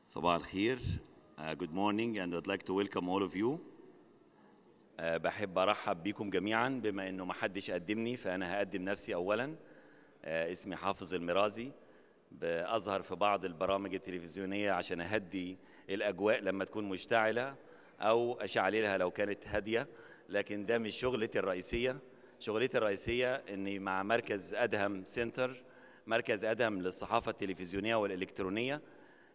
صباح الخير. Good morning and I'd like to welcome all of you. بحب أرحب بكم جميعا. بما إنه ما حدش قدمني فأنا هقدم نفسي أولا. اسمي حافظ المرازي. بأظهر في بعض البرامج التلفزيونية عشان أهدي الأجواء لما تكون مشتعلة أو أشعللها لو كانت هادية، لكن ده مش شغلتي الرئيسية. شغلتي الرئيسية إني مع مركز أدهم سنتر، مركز أدهم للصحافة التلفزيونية والإلكترونية،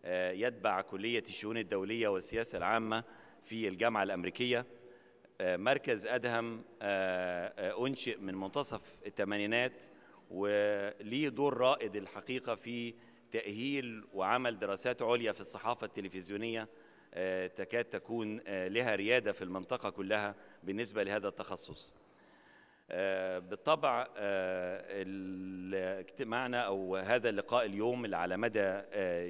يتبع كلية الشؤون الدولية والسياسة العامة في الجامعة الأمريكية. مركز أدهم أنشئ من منتصف الثمانينات وليه دور رائد الحقيقة في تأهيل وعمل دراسات عليا في الصحافة التلفزيونية تكاد تكون لها ريادة في المنطقة كلها بالنسبة لهذا التخصص. بالطبع اجتماعنا أو هذا اللقاء اليوم اللي على مدى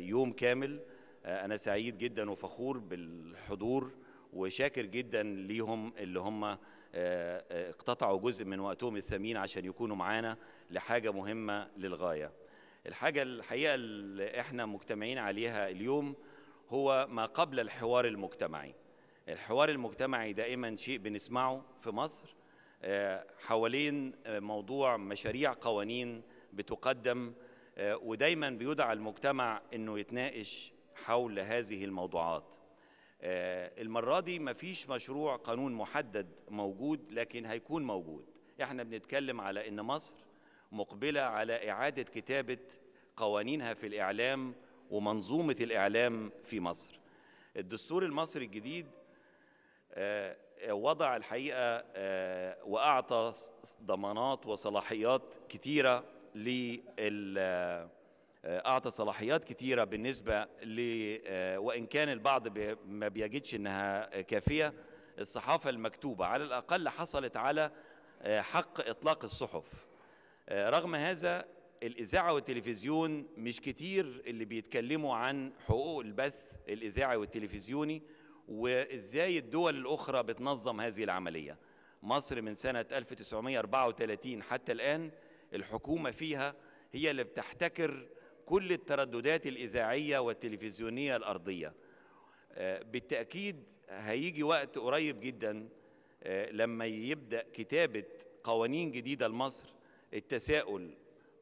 يوم كامل، أنا سعيد جدا وفخور بالحضور وشاكر جدا ليهم اللي هم اقتطعوا جزء من وقتهم الثمين عشان يكونوا معانا لحاجة مهمة للغاية. الحاجة الحقيقة اللي احنا مجتمعين عليها اليوم هو ما قبل الحوار المجتمعي. الحوار المجتمعي دائما شيء بنسمعه في مصر حوالين موضوع مشاريع قوانين بتقدم، ودايما بيدعى المجتمع انه يتناقش حول هذه الموضوعات. المرة دي مفيش مشروع قانون محدد موجود، لكن هيكون موجود. احنا بنتكلم على ان مصر مقبلة على إعادة كتابة قوانينها في الإعلام ومنظومة الإعلام في مصر. الدستور المصري الجديد وضع الحقيقة وأعطى ضمانات وصلاحيات كتيرة أعطى صلاحيات كتيرة بالنسبة وإن كان البعض ما بيجدش إنها كافية. الصحافة المكتوبة على الأقل حصلت على حق إطلاق الصحف. رغم هذا الإذاعة والتلفزيون مش كتير اللي بيتكلموا عن حقوق البث الإذاعي والتلفزيوني وإزاي الدول الأخرى بتنظم هذه العملية. مصر من سنة 1934 حتى الآن الحكومة فيها هي اللي بتحتكر كل الترددات الإذاعية والتلفزيونية الأرضية. بالتأكيد هيجي وقت قريب جدا لما يبدأ كتابة قوانين جديدة لمصر التساؤل: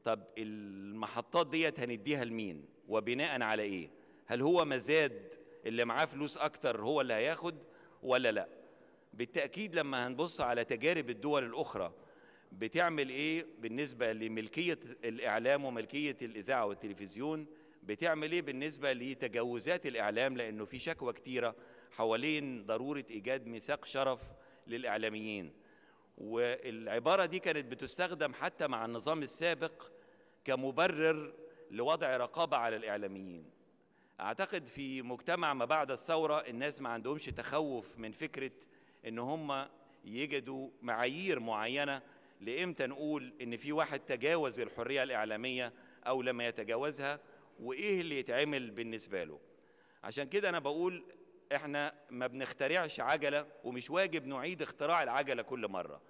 طب المحطات ديت هنديها لمين وبناء على إيه؟ هل هو مزاد اللي معاه فلوس أكتر هو اللي هياخد ولا لا؟ بالتأكيد لما هنبص على تجارب الدول الأخرى بتعمل إيه بالنسبة لملكية الإعلام وملكية الإذاعة والتلفزيون، بتعمل إيه بالنسبة لتجاوزات الإعلام، لأنه في شكوى كتيرة حوالين ضرورة إيجاد ميثاق شرف للإعلاميين. والعبارة دي كانت بتستخدم حتى مع النظام السابق كمبرر لوضع رقابة على الإعلاميين. أعتقد في مجتمع ما بعد الثورة الناس ما عندهمش تخوف من فكرة إن هم يجدوا معايير معينة لإمتى نقول إن في واحد تجاوز الحرية الإعلامية أو لما يتجاوزها، وإيه اللي يتعمل بالنسبة له. عشان كده أنا بقول إحنا ما بنخترعش عجلة، ومش واجب نعيد اختراع العجلة كل مرة.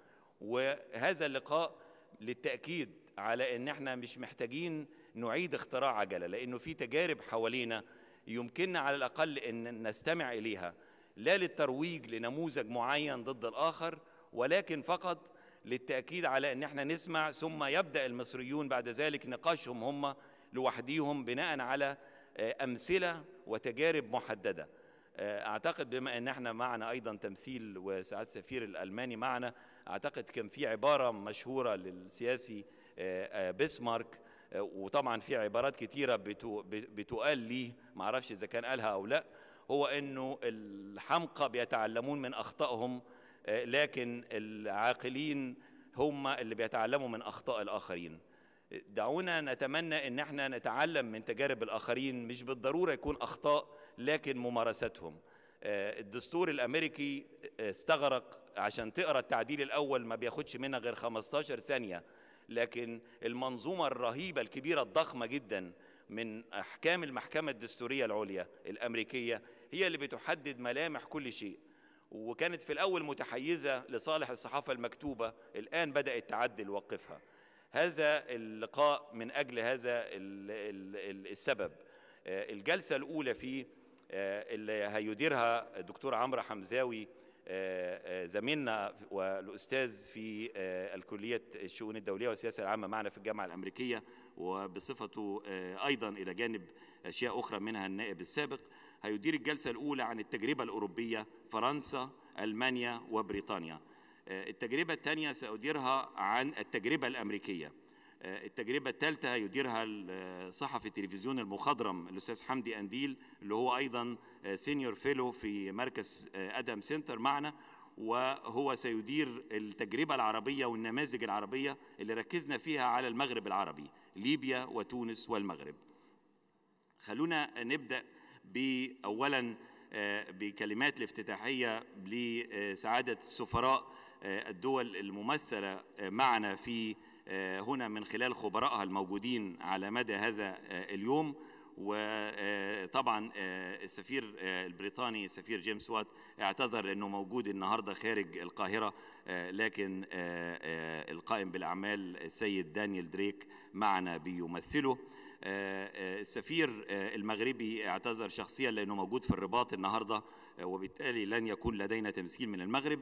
وهذا اللقاء للتأكيد على إن إحنا مش محتاجين نعيد اختراع عجلة، لأنه في تجارب حوالينا يمكننا على الأقل أن نستمع إليها، لا للترويج لنموذج معين ضد الآخر، ولكن فقط للتأكيد على أن احنا نسمع، ثم يبدأ المصريون بعد ذلك نقاشهم هم لوحديهم بناء على أمثلة وتجارب محددة. أعتقد بما أن احنا معنا أيضا تمثيل وسعادة السفير الألماني معنا، أعتقد كان في عبارة مشهورة للسياسي بيسمارك، وطبعا في عبارات كتيرة بتقال ليه، معرفش إذا كان قالها أو لا، هو أنه الحمقى بيتعلمون من أخطائهم، لكن العاقلين هم اللي بيتعلموا من أخطاء الآخرين. دعونا نتمنى أن احنا نتعلم من تجارب الآخرين، مش بالضرورة يكون أخطاء لكن ممارستهم. الدستور الأمريكي استغرق عشان تقرأ التعديل الأول ما بياخدش منها غير 15 ثانية، لكن المنظومة الرهيبة الكبيرة الضخمة جدا من أحكام المحكمة الدستورية العليا الأمريكية هي اللي بتحدد ملامح كل شيء. وكانت في الأول متحيزة لصالح الصحافة المكتوبة، الآن بدأت تعدل وقفها. هذا اللقاء من أجل هذا السبب. الجلسة الأولى فيه اللي هيديرها الدكتور عمرو حمزاوي زميلنا والأستاذ في الكلية الشؤون الدولية والسياسة العامة معنا في الجامعة الأمريكية، وبصفته أيضا إلى جانب أشياء أخرى منها النائب السابق. هيدير الجلسة الأولى عن التجربة الأوروبية، فرنسا، ألمانيا وبريطانيا. التجربة الثانية سأديرها عن التجربة الأمريكية. التجربة الثالثة هيديرها صحفي التلفزيون المخضرم الأستاذ حمدي أنديل، اللي هو أيضا سينيور فيلو في مركز أدم سنتر معنا، وهو سيدير التجربة العربية والنماذج العربية اللي ركزنا فيها على المغرب العربي، ليبيا وتونس والمغرب. خلونا نبدأ أولا بكلمات الافتتاحية لسعادة السفراء الدول الممثلة معنا في هنا من خلال خبرائها الموجودين على مدى هذا اليوم. وطبعا السفير البريطاني السفير جيمس وات اعتذر لأنه موجود النهاردة خارج القاهرة، لكن القائم بالأعمال السيد دانيال دريك معنا بيمثله. السفير المغربي اعتذر شخصيا لأنه موجود في الرباط النهاردة، وبالتالي لن يكون لدينا تمثيل من المغرب.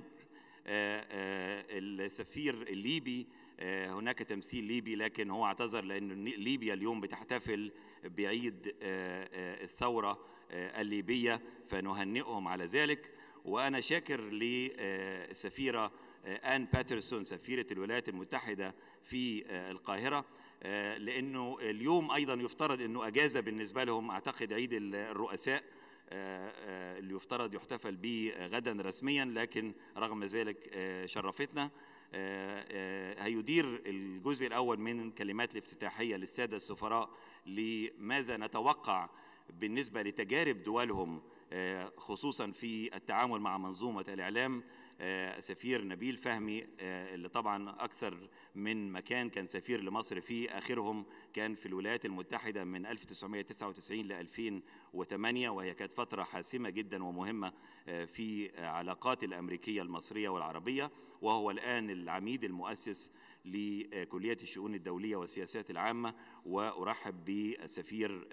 السفير الليبي هناك تمثيل ليبي، لكن هو اعتذر لأن ليبيا اليوم بتحتفل بعيد الثورة الليبية، فنهنئهم على ذلك. وأنا شاكر للسفيرة آن باترسون سفيرة الولايات المتحدة في القاهرة، لأنه اليوم أيضا يفترض أنه أجازة بالنسبة لهم، أعتقد عيد الرؤساء اللي يفترض يحتفل به غدا رسميا، لكن رغم ذلك شرفتنا. هيدير الجزء الأول من كلمات الافتتاحية للسادة السفراء لماذا نتوقع بالنسبة لتجارب دولهم خصوصا في التعامل مع منظومة الإعلام. سفير نبيل فهمي اللي طبعا أكثر من مكان كان سفير لمصر فيه، آخرهم كان في الولايات المتحدة من 1999 ل 2008، وهي كانت فترة حاسمة جدا ومهمة في علاقات الأمريكية المصرية والعربية، وهو الآن العميد المؤسس لكلية الشؤون الدولية والسياسات العامة. وأرحب بالسفير،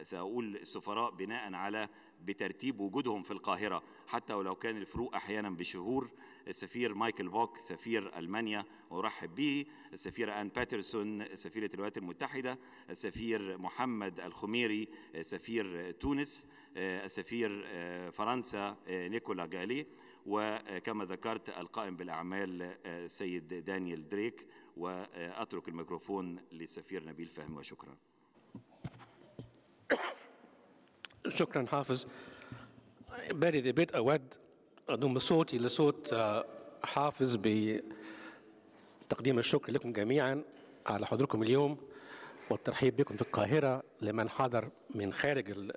سأقول السفراء بناء على بترتيب وجودهم في القاهرة حتى ولو كان الفروق أحيانا بشهور. السفير مايكل بوك سفير ألمانيا وأرحب به، السفيرة آن باترسون سفيرة الولايات المتحدة، السفير محمد الخميري سفير تونس، السفير فرنسا نيكولا جالي، وكما ذكرت القائم بالأعمال السيد دانيال دريك. وأترك الميكروفون للسفير نبيل فهمي، وشكرا. شكرا حافظ. بارد البيت أود أضم صوتي لصوت حافظ بتقديم الشكر لكم جميعا على حضوركم اليوم، والترحيب بكم في القاهرة لمن حضر من خارج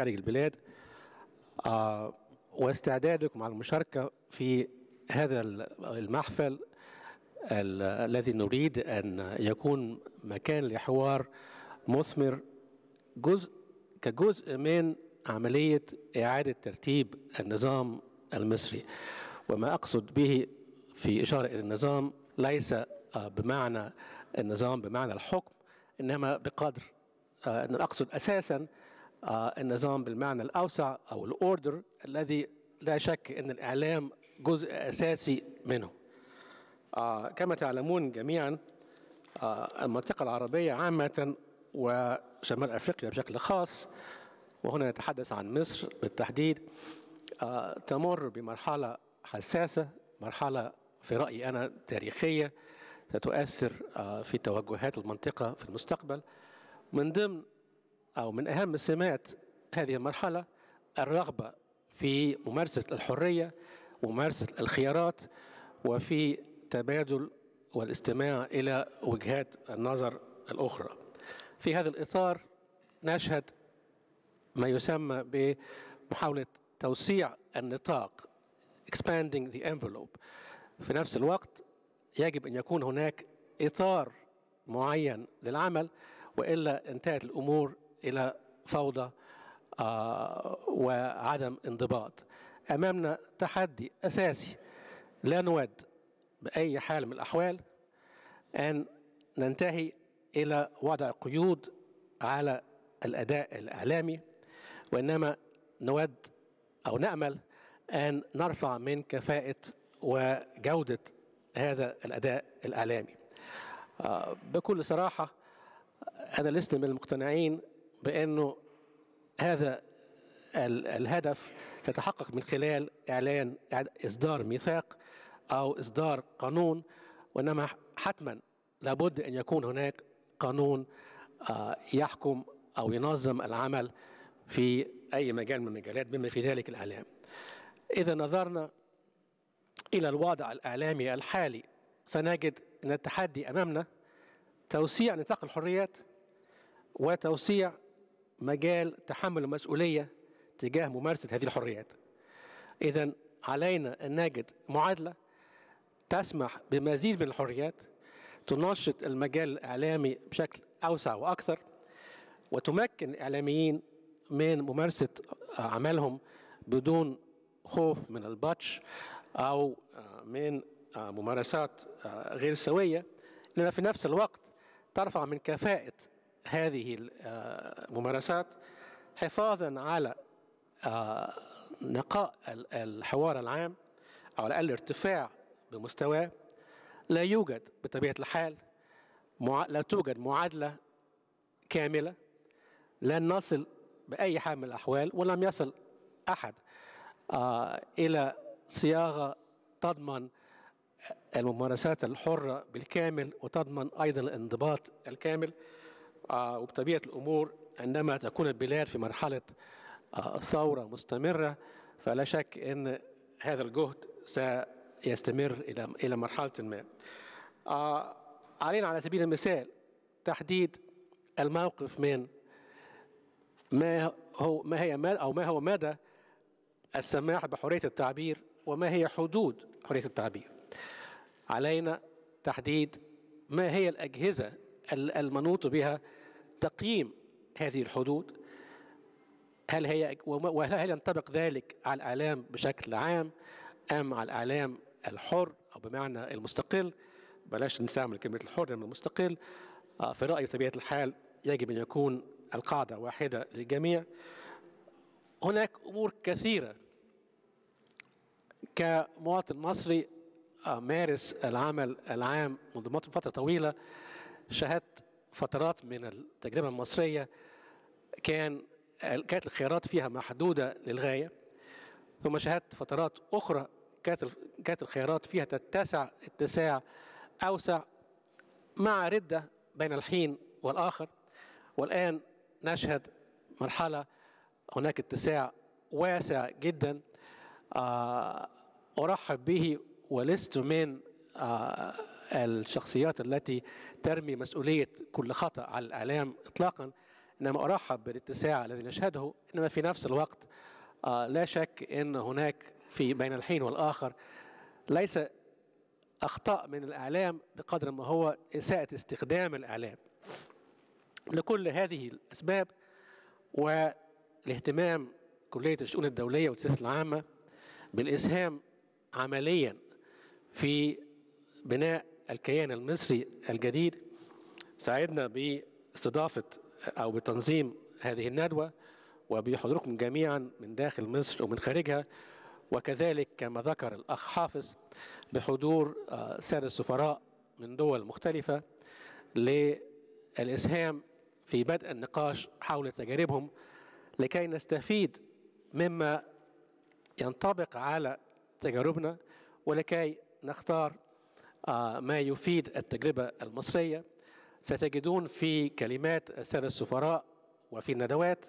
البلاد، واستعدادكم على المشاركة في هذا المحفل الذي نريد أن يكون مكان لحوار مثمر كجزء من عملية إعادة ترتيب النظام المصري. وما أقصد به في إشارة إلى النظام ليس بمعنى النظام بمعنى الحكم، إنما بقدر أن أقصد أساساً النظام بالمعنى الأوسع أو الأوردر الذي لا شك أن الإعلام جزء أساسي منه. كما تعلمون جميعاً المنطقة العربية عامة وشمال أفريقيا بشكل خاص، وهنا نتحدث عن مصر بالتحديد، تمر بمرحلة حساسة، مرحلة في رأيي أنا تاريخية ستؤثر في توجهات المنطقة في المستقبل. من ضمن أو من أهم سمات هذه المرحلة الرغبة في ممارسة الحرية وممارسة الخيارات، وفي تبادل والاستماع إلى وجهات النظر الأخرى. في هذا الإطار نشهد ما يسمى بمحاولة توسيع النطاق expanding the envelope. في نفس الوقت يجب أن يكون هناك إطار معين للعمل، وإلا انتهت الأمور إلى فوضى وعدم انضباط. أمامنا تحدي أساسي، لا نود بأي حال من الأحوال أن ننتهي إلى وضع قيود على الأداء الإعلامي، وإنما نود أو نأمل أن نرفع من كفاءة وجودة هذا الأداء الإعلامي. بكل صراحة أنا لست من المقتنعين بأنه هذا الهدف تتحقق من خلال إعلان إصدار ميثاق أو إصدار قانون، وإنما حتما لابد أن يكون هناك قانون يحكم أو ينظم العمل في أي مجال من المجالات بما في ذلك الإعلام. إذا نظرنا إلى الوضع الإعلامي الحالي سنجد أن التحدي أمامنا توسيع نطاق الحريات وتوسيع مجال تحمل المسؤولية تجاه ممارسة هذه الحريات. إذن علينا أن نجد معادلة تسمح بمزيد من الحريات، تنشط المجال الإعلامي بشكل أوسع وأكثر، وتمكن الإعلاميين من ممارسة عملهم بدون خوف من البطش أو من ممارسات غير سوية، إنما في نفس الوقت ترفع من كفاءة هذه الممارسات حفاظا على نقاء الحوار العام أو على الأقل ارتفاع بمستواه. لا يوجد بطبيعة الحال لا توجد معادلة كاملة، لن نصل بأي حال من الأحوال، ولم يصل أحد إلى صياغة تضمن الممارسات الحرة بالكامل وتضمن أيضا الانضباط الكامل. وبطبيعة الأمور عندما تكون البلاد في مرحلة ثورة مستمرة فلا شك أن هذا الجهد سيستمر إلى مرحلة ما. علينا على سبيل المثال تحديد الموقف من ما هو مدى السماح بحرية التعبير وما هي حدود حرية التعبير. علينا تحديد ما هي الأجهزة المنوط بها تقييم هذه الحدود، وهل ينطبق ذلك على الإعلام بشكل عام أم على الإعلام الحر أو بمعنى المستقل؟ بلاش نستعمل كلمة الحر من المستقل. في رأيي بطبيعة الحال يجب أن يكون القاعدة واحدة للجميع. هناك أمور كثيرة كمواطن مصري مارس العمل العام منذ فترة طويلة، شاهدت فترات من التجربة المصرية كانت الخيارات فيها محدودة للغاية، ثم شاهدت فترات أخرى كانت الخيارات فيها تتسع اتساع أوسع مع ردة بين الحين والآخر. والآن نشهد مرحلة هناك اتساع واسع جدا أرحب به، ولست من الشخصيات التي ترمي مسؤولية كل خطأ على الإعلام إطلاقا، إنما أرحب بالاتساع الذي نشهده. إنما في نفس الوقت لا شك أن هناك بين الحين والآخر ليس أخطاء من الإعلام بقدر ما هو إساءة استخدام الإعلام. لكل هذه الأسباب والاهتمام كلية الشؤون الدولية والسياسة العامة بالإسهام عمليا في بناء الكيان المصري الجديد، ساعدنا باستضافة أو بتنظيم هذه الندوة وبحضوركم جميعا من داخل مصر ومن خارجها، وكذلك كما ذكر الأخ حافظ بحضور سادة السفراء من دول مختلفة للإسهام في بدء النقاش حول تجاربهم لكي نستفيد مما ينطبق على تجاربنا ولكي نختار ما يفيد التجربة المصرية. ستجدون في كلمات السادة السفراء وفي الندوات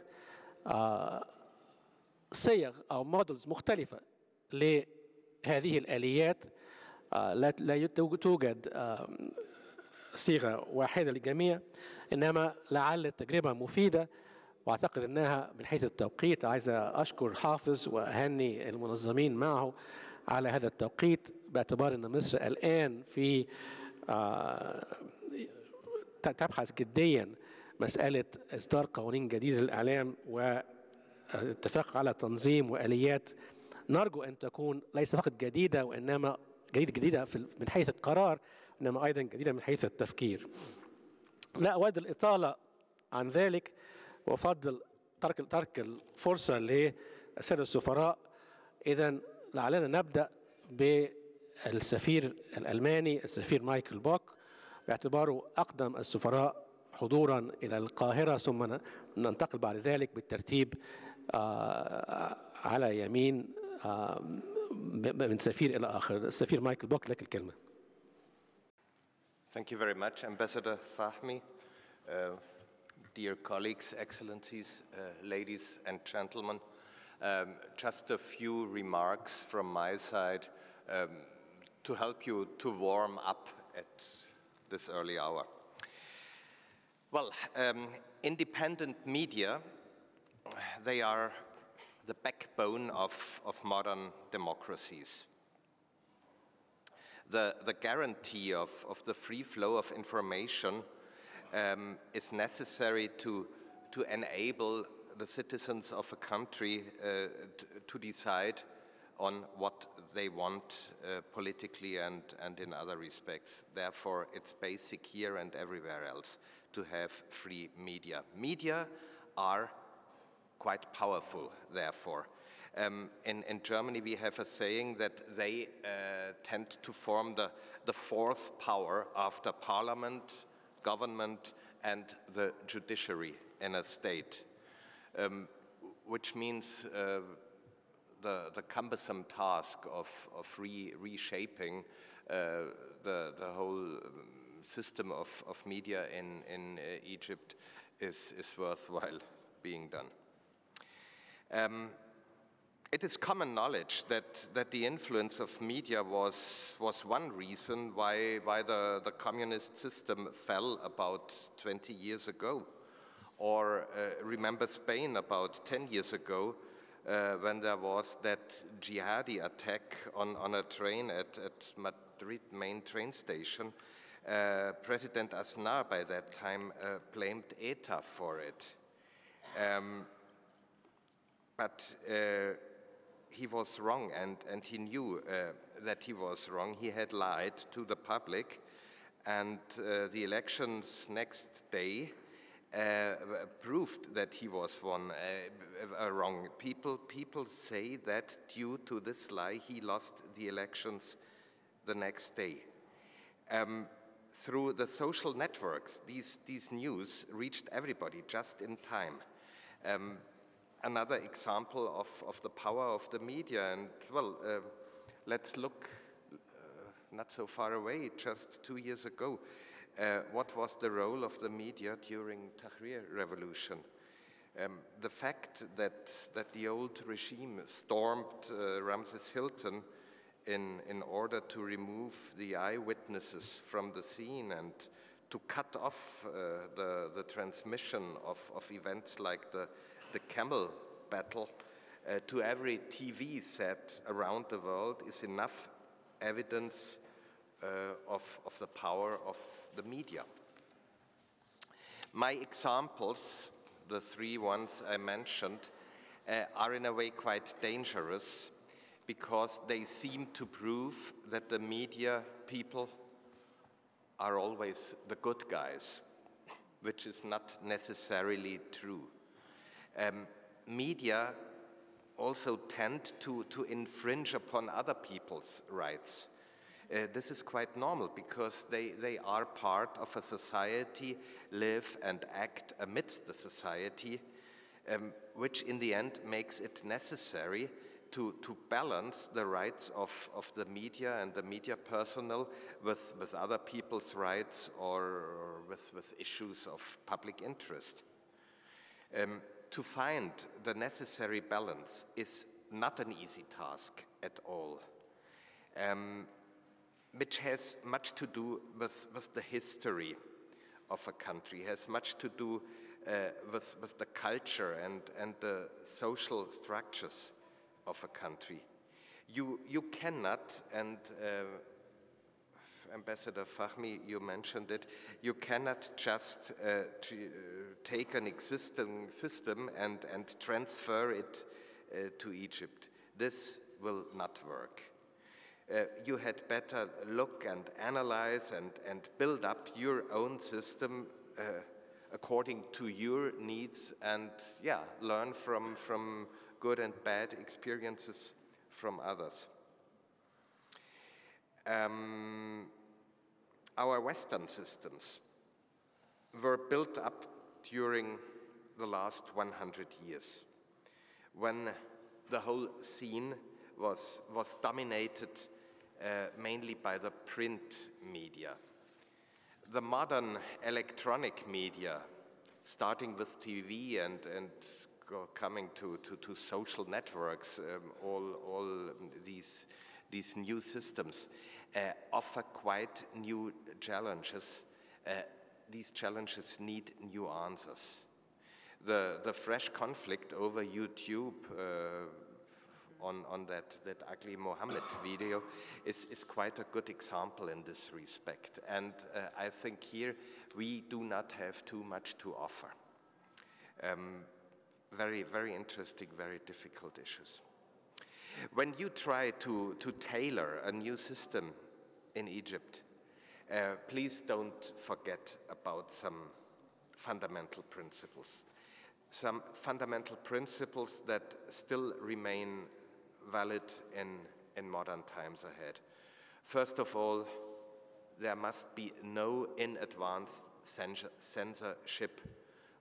صيغ أو مودلز مختلفة لهذه الآليات. لا توجد صيغة واحدة للجميع، إنما لعل التجربة مفيدة، وأعتقد أنها من حيث التوقيت عايز أشكر حافظ وأهني المنظمين معه على هذا التوقيت، باعتبار أن مصر الآن في تبحث جديا مسألة إصدار قوانين جديدة للإعلام واتفاق على تنظيم وآليات نرجو أن تكون ليس فقط جديدة وإنما جديدة من حيث القرار، إنما أيضا جديدة من حيث التفكير. لا أود الإطالة عن ذلك وأفضل ترك الفرصة السادة السفراء. إذن لعلنا نبدأ بالسفير الألماني السفير مايكل بوك باعتباره أقدم السفراء حضورا إلى القاهرة، ثم ننتقل بعد ذلك بالترتيب على يمين من سفير إلى آخر. السفير مايكل بوك لك الكلمة. Thank you very much, Ambassador Fahmy. Dear colleagues, excellencies, ladies and gentlemen, just a few remarks from my side to help you to warm up at this early hour. Well, independent media, they are the backbone of modern democracies. The guarantee of the free flow of information is necessary to enable the citizens of a country to decide on what they want politically and in other respects. Therefore, it's basic here and everywhere else to have free media. Media are quite powerful, therefore. In Germany, we have a saying that they tend to form the fourth power after parliament, government, and the judiciary in a state, which means the cumbersome task of reshaping the whole system of media in Egypt is worthwhile being done. It is common knowledge that the influence of media was one reason why the communist system fell about 20 years ago. Or remember Spain about 10 years ago when there was that jihadi attack on a train at Madrid main train station. President Aznar by that time blamed ETA for it. But he was wrong, and he knew that he was wrong. He had lied to the public, and the elections next day proved that he was wrong. People say that due to this lie, he lost the elections the next day. Through the social networks, these news reached everybody just in time. Another example of the power of the media, and well, let's look not so far away, just 2 years ago. What was the role of the media during Tahrir revolution? The fact that the old regime stormed Ramses Hilton in order to remove the eyewitnesses from the scene and to cut off the transmission of events like the camel battle to every TV set around the world is enough evidence of the power of the media. My examples, the three ones I mentioned, are in a way quite dangerous because they seem to prove that the media people are always the good guys, which is not necessarily true. Media also tend to infringe upon other people's rights. This is quite normal because they are part of a society, live and act amidst the society, which in the end makes it necessary to balance the rights of the media and the media personnel with other people's rights or with issues of public interest. To find the necessary balance is not an easy task at all, which has much to do with the history of a country, has much to do with the culture and the social structures of a country. You cannot, and Ambassador Fahmy, you mentioned it, you cannot just take an existing system and transfer it to Egypt. This will not work. You had better look and analyze and build up your own system according to your needs and learn from good and bad experiences from others. Our Western systems were built up during the last 100 years, when the whole scene was dominated mainly by the print media. The modern electronic media, starting with TV and coming to social networks, all these new systems offer quite new challenges. These challenges need new answers. The fresh conflict over YouTube on that ugly Mohammed video is quite a good example in this respect. And I think here we do not have too much to offer. Very, very interesting, very difficult issues. When you try to tailor a new system in Egypt, please don't forget about some fundamental principles. Some fundamental principles that still remain valid in modern times ahead. First of all, there must be no in advance censorship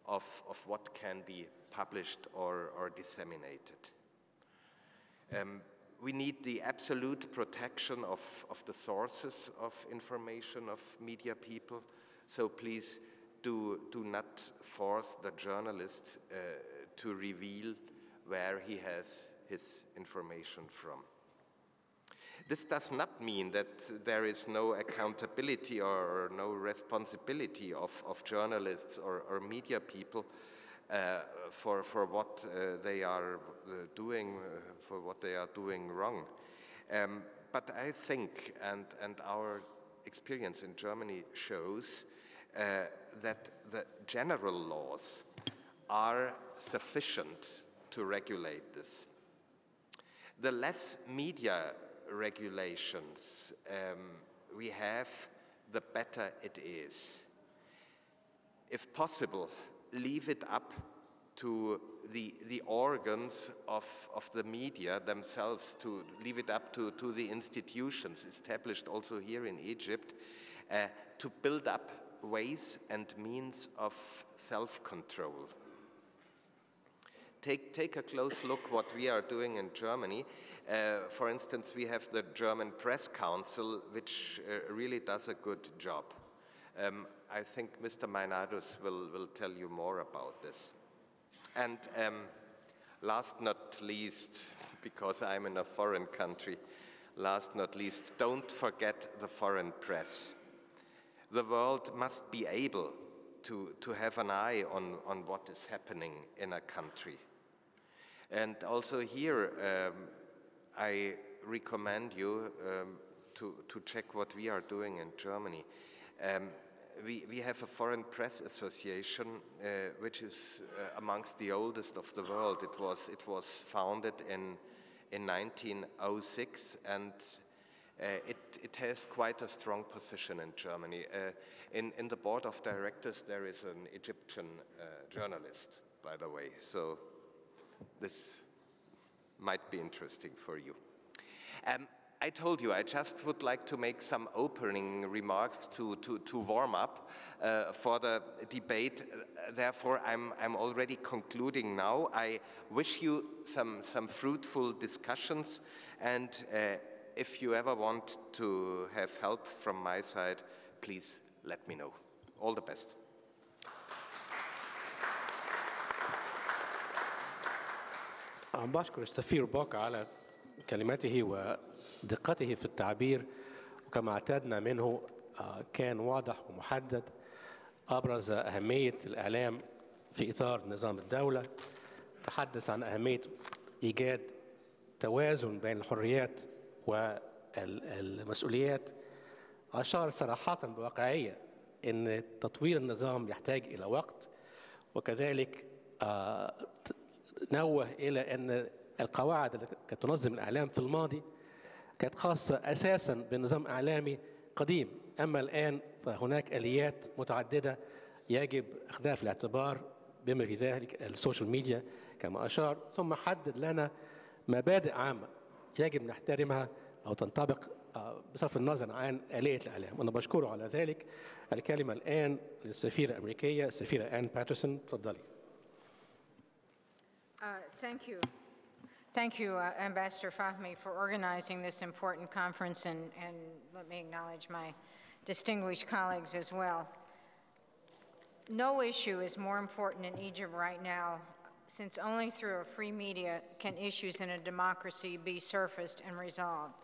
of what can be published or disseminated. We need the absolute protection of the sources of information of media people, so please do not force the journalist to reveal where he has his information from. This does not mean that there is no accountability or no responsibility of journalists or media people for what they are doing, for what they are doing wrong. But I think, and our experience in Germany shows, that the general laws are sufficient to regulate this. The less media regulations we have, the better it is. If possible, leave it up to the organs of the media themselves, to leave it up to the institutions established also here in Egypt, to build up ways and means of self-control. Take a close look what we are doing in Germany. For instance, we have the German Press Council, which really does a good job. I think Mr. Meinardus will tell you more about this. And last not least, because I'm in a foreign country, last not least, don't forget the foreign press. The world must be able to have an eye on what is happening in a country. And also here, I recommend you to check what we are doing in Germany. We have a foreign press association, which is amongst the oldest of the world. It was founded in 1906, and it has quite a strong position in Germany. In the board of directors, there is an Egyptian journalist, by the way, so this might be interesting for you. I told you I just would like to make some opening remarks to warm up for the debate. Therefore, I'm already concluding now. I wish you some fruitful discussions, and if you ever want to have help from my side, please let me know. All the best. بشكر السفير بوك على كلماته ودقته في التعبير، وكما اعتدنا منه كان واضح ومحدد. أبرز أهمية الإعلام في إطار نظام الدولة، تحدث عن أهمية إيجاد توازن بين الحريات والمسؤوليات. أشار صراحة بواقعية أن تطوير النظام يحتاج إلى وقت، وكذلك نوه إلى أن القواعد التي كانت تنظم الإعلام في الماضي كانت خاصة أساساً بنظام إعلامي قديم، أما الآن فهناك آليات متعددة يجب أخذها في الاعتبار بما في ذلك السوشيال ميديا كما أشار، ثم حدد لنا مبادئ عامة يجب نحترمها أو تنطبق بصرف النظر عن آلية الإعلام. أنا بشكره على ذلك. الكلمة الآن للسفيرة الأمريكية السفيرة آن باترسون. تفضلي. Thank you. Thank you, Ambassador Fahmy, for organizing this important conference, and let me acknowledge my distinguished colleagues as well. No issue is more important in Egypt right now, since only through a free media can issues in a democracy be surfaced and resolved.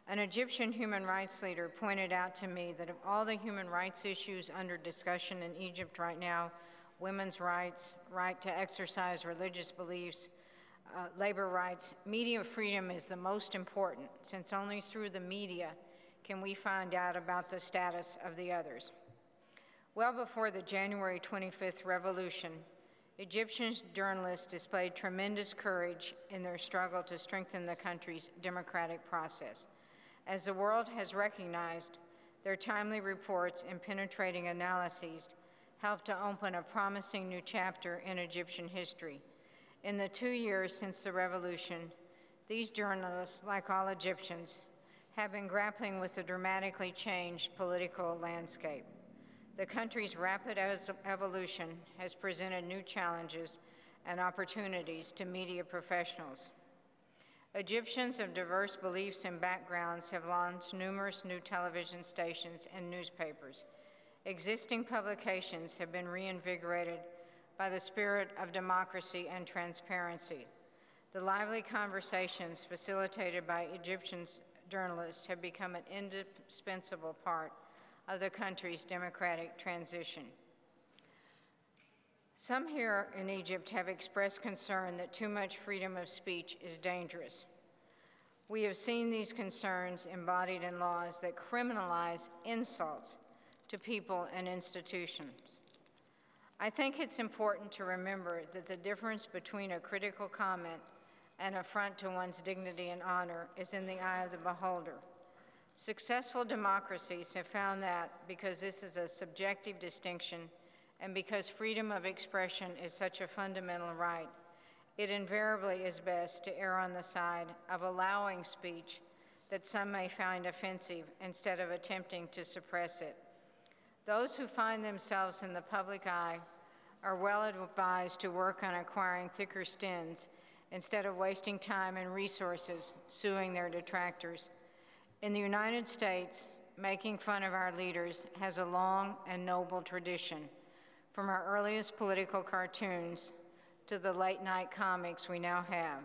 An Egyptian human rights leader pointed out to me that of all the human rights issues under discussion in Egypt right now, women's rights, right to exercise religious beliefs, labor rights, media freedom is the most important, since only through the media can we find out about the status of the others. Well before the January 25th revolution, Egyptian journalists displayed tremendous courage in their struggle to strengthen the country's democratic process. As the world has recognized, their timely reports and penetrating analyses helped to open a promising new chapter in Egyptian history. In the 2 years since the revolution, these journalists, like all Egyptians, have been grappling with the dramatically changed political landscape. The country's rapid evolution has presented new challenges and opportunities to media professionals. Egyptians of diverse beliefs and backgrounds have launched numerous new television stations and newspapers. Existing publications have been reinvigorated by the spirit of democracy and transparency. The lively conversations facilitated by Egyptian journalists have become an indispensable part of the country's democratic transition. Some here in Egypt have expressed concern that too much freedom of speech is dangerous. We have seen these concerns embodied in laws that criminalize insults to people and institutions. I think it's important to remember that the difference between a critical comment and affront to one's dignity and honor is in the eye of the beholder. Successful democracies have found that because this is a subjective distinction and because freedom of expression is such a fundamental right, it invariably is best to err on the side of allowing speech that some may find offensive instead of attempting to suppress it. Those who find themselves in the public eye are well advised to work on acquiring thicker skins instead of wasting time and resources suing their detractors. In the United States, making fun of our leaders has a long and noble tradition, from our earliest political cartoons to the late-night comics we now have.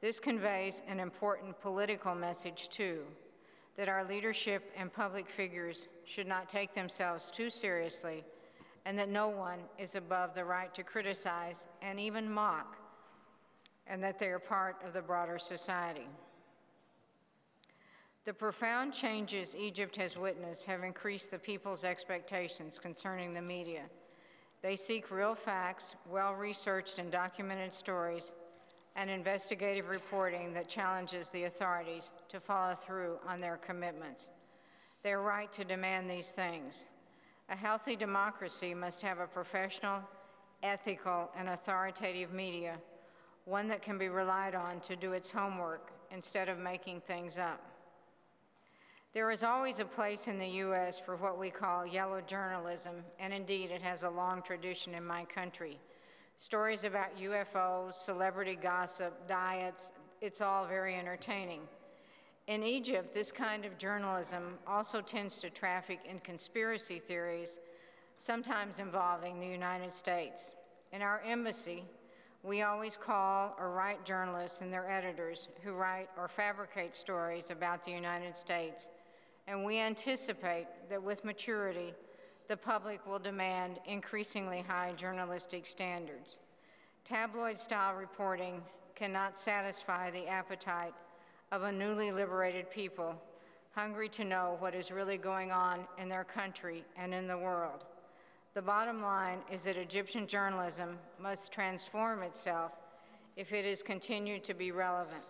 This conveys an important political message, too, that our leadership and public figures should not take themselves too seriously, and that no one is above the right to criticize and even mock, and that they are part of the broader society. The profound changes Egypt has witnessed have increased the people's expectations concerning the media. They seek real facts, well-researched and documented stories, and investigative reporting that challenges the authorities to follow through on their commitments. They are right to demand these things. A healthy democracy must have a professional, ethical, and authoritative media, one that can be relied on to do its homework instead of making things up. There is always a place in the U.S. for what we call yellow journalism, and indeed it has a long tradition in my country. Stories about UFOs, celebrity gossip, diets, it's all very entertaining. In Egypt, this kind of journalism also tends to traffic in conspiracy theories, sometimes involving the United States. In our embassy, we always call or write journalists and their editors who write or fabricate stories about the United States, and we anticipate that with maturity, the public will demand increasingly high journalistic standards. Tabloid-style reporting cannot satisfy the appetite of a newly liberated people hungry to know what is really going on in their country and in the world. The bottom line is that Egyptian journalism must transform itself if it is continued to be relevant.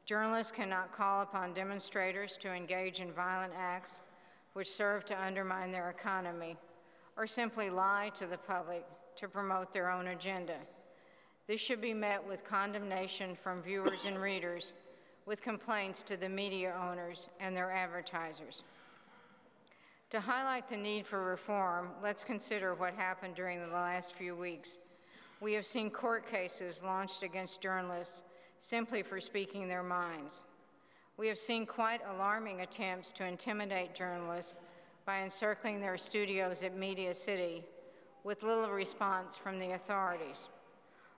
Journalists cannot call upon demonstrators to engage in violent acts which serve to undermine their economy, or simply lie to the public to promote their own agenda. This should be met with condemnation from viewers and readers, with complaints to the media owners and their advertisers. To highlight the need for reform, let's consider what happened during the last few weeks. We have seen court cases launched against journalists simply for speaking their minds. We have seen quite alarming attempts to intimidate journalists by encircling their studios at Media City with little response from the authorities.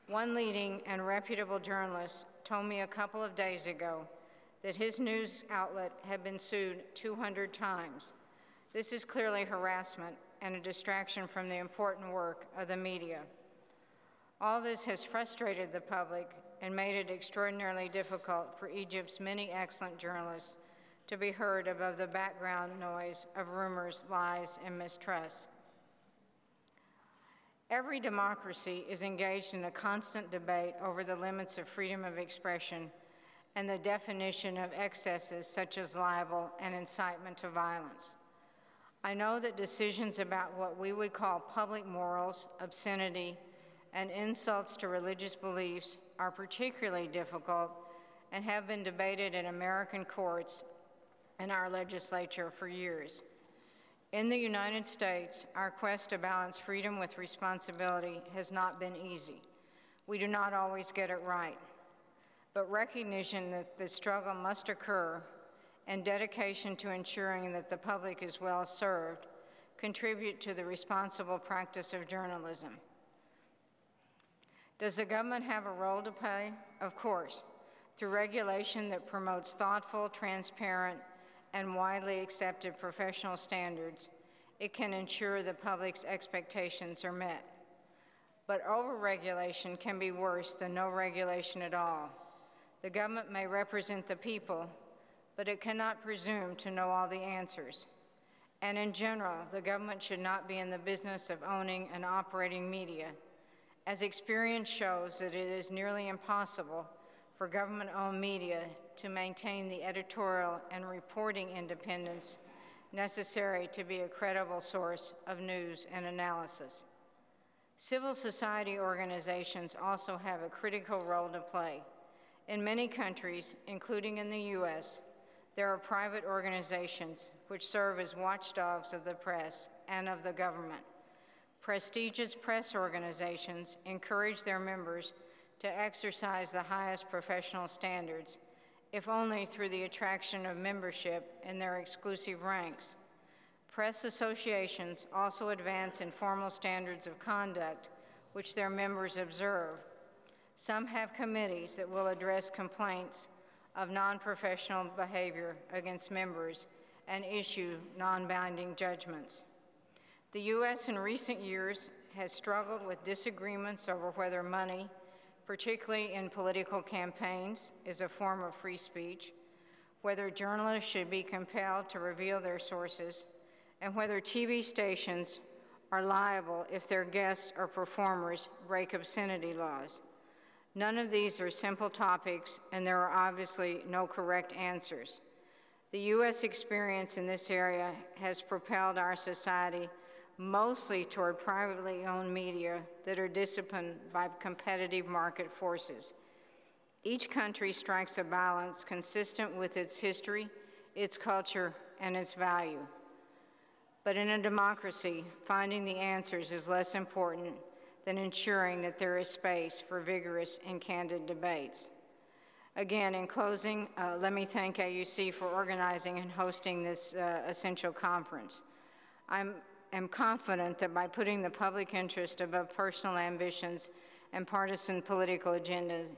One leading and reputable journalist told me a couple of days ago that his news outlet had been sued 200 times. This is clearly harassment and a distraction from the important work of the media. All this has frustrated the public and made it extraordinarily difficult for Egypt's many excellent journalists to be heard above the background noise of rumors, lies, and mistrust. Every democracy is engaged in a constant debate over the limits of freedom of expression and the definition of excesses such as libel and incitement to violence. I know that decisions about what we would call public morals, obscenity, and insults to religious beliefs are particularly difficult and have been debated in American courts and our legislature for years. In the United States, our quest to balance freedom with responsibility has not been easy. We do not always get it right, but recognition that the struggle must occur and dedication to ensuring that the public is well served contribute to the responsible practice of journalism. Does the government have a role to play? Of course, through regulation that promotes thoughtful, transparent, and widely accepted professional standards, it can ensure the public's expectations are met. But over-regulation can be worse than no regulation at all. The government may represent the people, but it cannot presume to know all the answers. And in general, the government should not be in the business of owning and operating media, as experience shows that it is nearly impossible for government-owned media to maintain the editorial and reporting independence necessary to be a credible source of news and analysis. Civil society organizations also have a critical role to play. In many countries, including in the U.S., there are private organizations which serve as watchdogs of the press and of the government. Prestigious press organizations encourage their members to exercise the highest professional standards, if only through the attraction of membership in their exclusive ranks. Press associations also advance informal standards of conduct which their members observe. Some have committees that will address complaints of non-professional behavior against members and issue non-binding judgments. The U.S. in recent years has struggled with disagreements over whether money, particularly in political campaigns, is a form of free speech, whether journalists should be compelled to reveal their sources, and whether TV stations are liable if their guests or performers break obscenity laws. None of these are simple topics, and there are obviously no correct answers. The U.S. experience in this area has propelled our society mostly toward privately owned media that are disciplined by competitive market forces. Each country strikes a balance consistent with its history, its culture, and its value. But in a democracy, finding the answers is less important than ensuring that there is space for vigorous and candid debates. Again, in closing, let me thank AUC for organizing and hosting this essential conference. I'm confident that by putting the public interest above personal ambitions and partisan political agendas,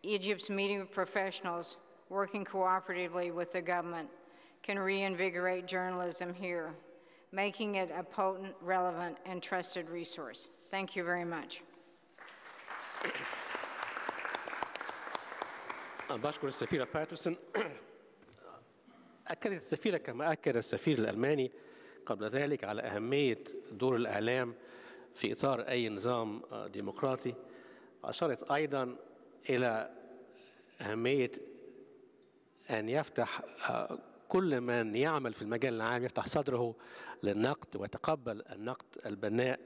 Egypt's media professionals, working cooperatively with the government, can reinvigorate journalism here, making it a potent, relevant, and trusted resource. Thank you very much. بشكر السفيرة باترسون. أكدت السفيرة كما أكد السفير الألماني قبل ذلك على أهمية دور الإعلام في إطار أي نظام ديمقراطي. أشارت أيضا إلى أهمية أن يفتح كل من يعمل في المجال العام يفتح صدره للنقد ويتقبل النقد البناء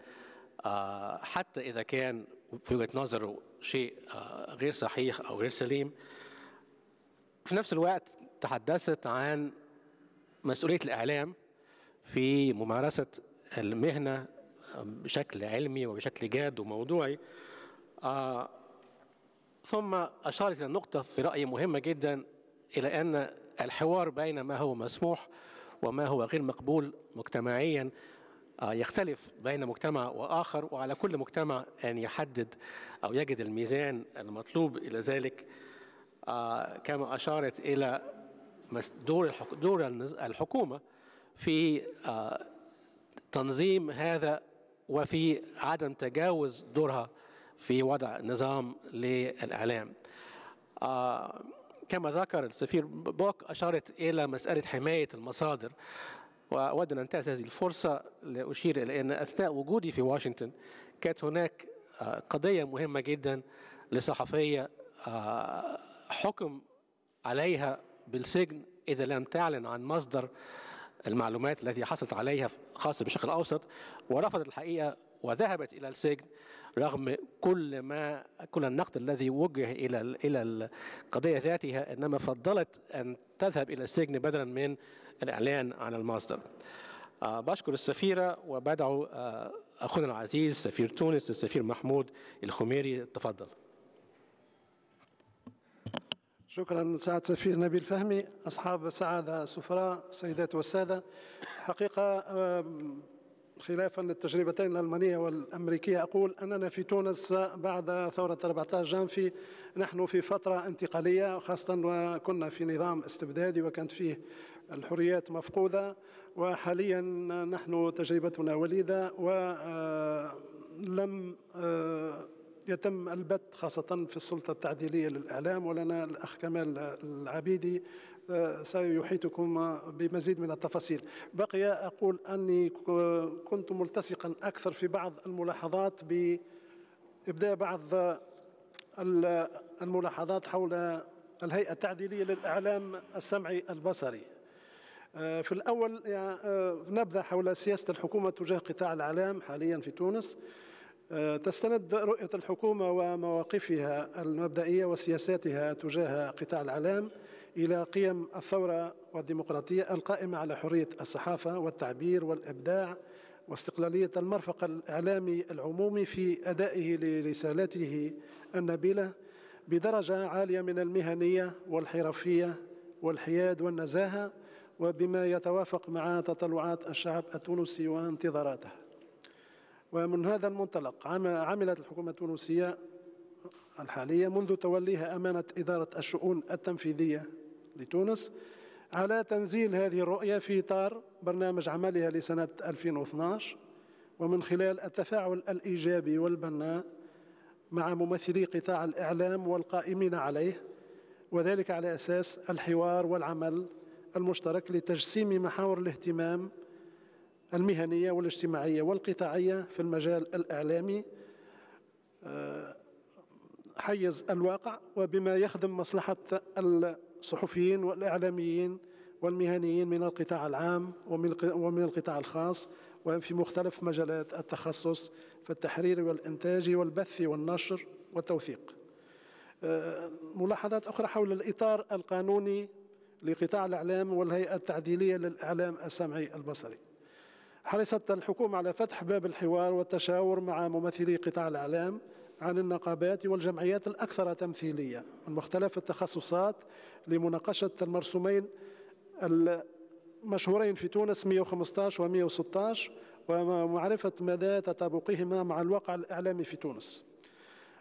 حتى إذا كان في وجهة نظره شيء غير صحيح أو غير سليم. في نفس الوقت تحدثت عن مسؤولية الإعلام في ممارسة المهنة بشكل علمي وبشكل جاد وموضوعي، ثم أشارت إلى نقطة في رأيي مهمة جدا، إلى أن الحوار بين ما هو مسموح وما هو غير مقبول مجتمعيا يختلف بين مجتمع وآخر، وعلى كل مجتمع أن يحدد أو يجد الميزان المطلوب إلى ذلك. كما أشارت إلى دور الحكومة في تنظيم هذا وفي عدم تجاوز دورها في وضع نظام للإعلام. كما ذكر السفير بوك أشارت إلى مسألة حماية المصادر، وأود أن أنتهز هذه الفرصة لأشير إلى أن أثناء وجودي في واشنطن كانت هناك قضية مهمة جدا لصحفية حكم عليها بالسجن إذا لم تعلن عن مصدر المعلومات التي حصلت عليها خاصة بالشرق الأوسط، ورفضت الحقيقة وذهبت إلى السجن رغم كل النقد الذي وجه إلى القضية ذاتها، إنما فضلت أن تذهب إلى السجن بدلا من الإعلان عن المصدر. بشكر السفيرة وبدعو أخونا العزيز سفير تونس السفير محمود الخميري. تفضل. شكرا سعادة سفير نبيل فهمي. أصحاب السعادة السفراء السيدات والسادة، حقيقة خلافا للتجربتين الألمانية والأمريكية أقول أننا في تونس بعد ثورة 14 جانفي نحن في فترة انتقالية، خاصة وكنا في نظام استبدادي وكانت فيه الحريات مفقودة، وحاليا نحن تجربتنا وليدة ولم يتم البت خاصة في السلطة التعديلية للإعلام، ولنا الأخ كمال العبيدي سيحيطكم بمزيد من التفاصيل. بقي أقول أني كنت ملتصقا أكثر في بعض الملاحظات بإبداء بعض الملاحظات حول الهيئة التعديلية للإعلام السمعي البصري. في الأول نبذة حول سياسة الحكومة تجاه قطاع الإعلام حاليا في تونس. تستند رؤية الحكومة ومواقفها المبدئية وسياساتها تجاه قطاع الإعلام إلى قيم الثورة والديمقراطية القائمة على حرية الصحافة والتعبير والإبداع واستقلالية المرفق الإعلامي العمومي في أدائه لرسالته النبيلة بدرجة عالية من المهنية والحرفية والحياد والنزاهة، وبما يتوافق مع تطلعات الشعب التونسي وانتظاراته. ومن هذا المنطلق عملت الحكومة التونسية الحالية منذ توليها أمانة إدارة الشؤون التنفيذية لتونس على تنزيل هذه الرؤية في إطار برنامج عملها لسنة 2012، ومن خلال التفاعل الإيجابي والبناء مع ممثلي قطاع الإعلام والقائمين عليه، وذلك على أساس الحوار والعمل المشترك لتجسيم محاور الاهتمام المهنية والاجتماعية والقطاعية في المجال الإعلامي حيز الواقع، وبما يخدم مصلحة الصحفيين والإعلاميين والمهنيين من القطاع العام ومن القطاع الخاص، وفي مختلف مجالات التخصص في التحرير والإنتاج والبث والنشر والتوثيق. ملاحظات أخرى حول الإطار القانوني لقطاع الإعلام والهيئة التعديلية للإعلام السمعي البصري. حرصت الحكومة على فتح باب الحوار والتشاور مع ممثلي قطاع الإعلام عن النقابات والجمعيات الأكثر تمثيلية من مختلف التخصصات لمناقشة المرسومين المشهورين في تونس 115 و 116 ومعرفة مدى تطابقهما مع الواقع الإعلامي في تونس.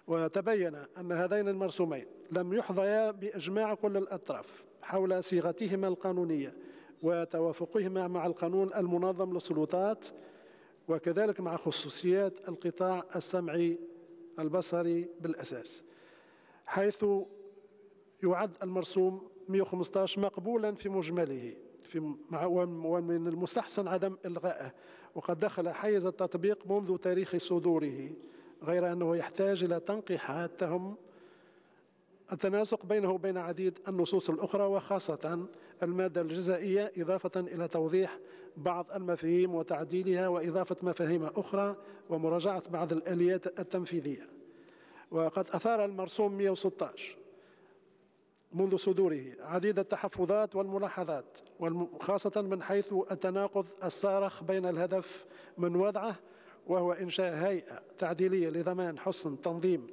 وتبين أن هذين المرسومين لم يحظيا بإجماع كل الأطراف حول صيغتهما القانونية وتوافقهما مع القانون المنظم للسلطات، وكذلك مع خصوصيات القطاع السمعي البصري بالأساس، حيث يعد المرسوم 115 مقبولا في مجمله ومن المستحسن عدم إلغائه، وقد دخل حيز التطبيق منذ تاريخ صدوره، غير أنه يحتاج إلى تنقيحات تهم التناسق بينه وبين عديد النصوص الأخرى وخاصة المادة الجزائية، إضافة إلى توضيح بعض المفاهيم وتعديلها وإضافة مفاهيم أخرى ومراجعة بعض الآليات التنفيذية. وقد أثار المرسوم 116 منذ صدوره عديد التحفظات والملاحظات، خاصة من حيث التناقض الصارخ بين الهدف من وضعه وهو إنشاء هيئة تعديلية لضمان حسن تنظيم